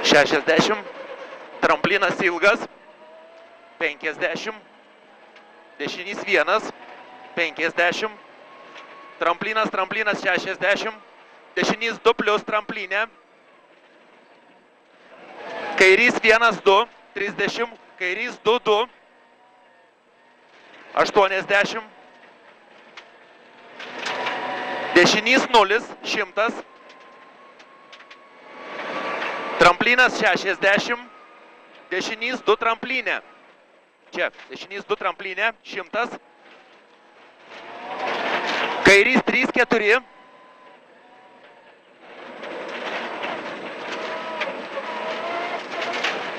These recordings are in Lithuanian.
60, tramplinas ilgas, 50, dešinys 1, 50, tramplinas 60, dešinys 2 plius tramplinė, kairys 1, 2, 30, kairys 2, 2, 80, dešinys 0, 100, tramplinas 60, dešinys 2 tramplinė, čia, dešinys 2 tramplinė, 100, kairys 3, 4,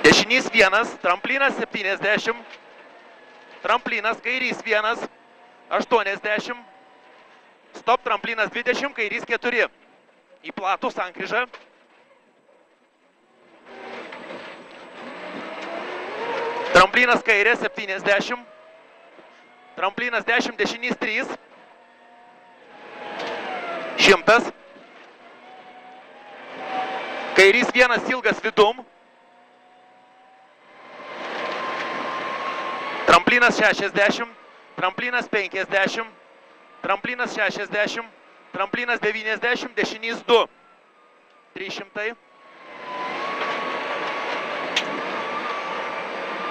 dešinys 1, tramplinas 70, tramplinas kairys 1, 80, stop tramplinas 20, kairys 4, į platų sankryžą, tramplinas kairė 70, tramplinas 10, dešinys 3, 100, kairys 1 ilgas vidum, tramplinas 60, tramplinas 50, tramplinas 60, tramplinas 90, dešinys 2, 300,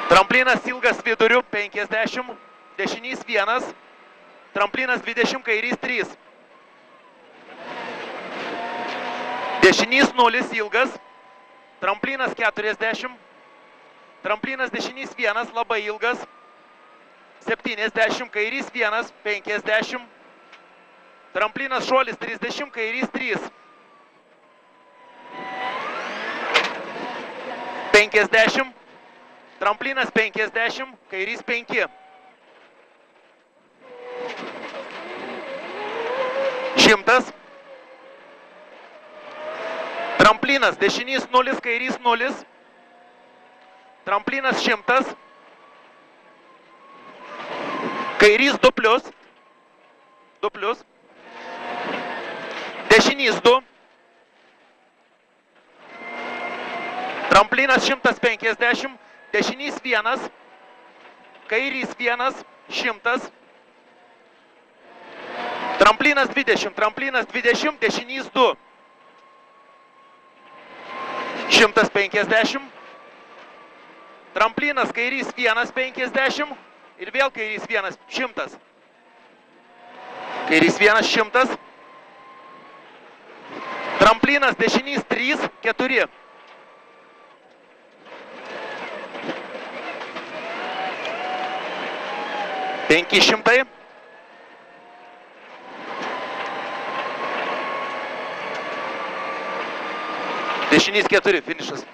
tramplinas ilgas viduriu 50, dešinys 1, tramplinas 20, kairys 3, dešinys 0 ilgas, tramplinas 40, tramplinas dešinys 1 labai ilgas, 70, kairys 1, 50, tramplinas šuolis 30, kairys 3, 50, tramplinas 50, kairys 5, 100, tramplinas dešinys 0, kairys 0, tramplinas 100, kairys 2 plius, dešinys 2, tramplinas 150, dešinys 1, kairys 1, 100, tramplinas 20, dešinys 2, 150, tramplinas kairys 1, 50, ir vėl kairys 1, 100. Kairys 1, 100. Tramplinas dešinys 3, 4. $500. Dešinys 4, finišas.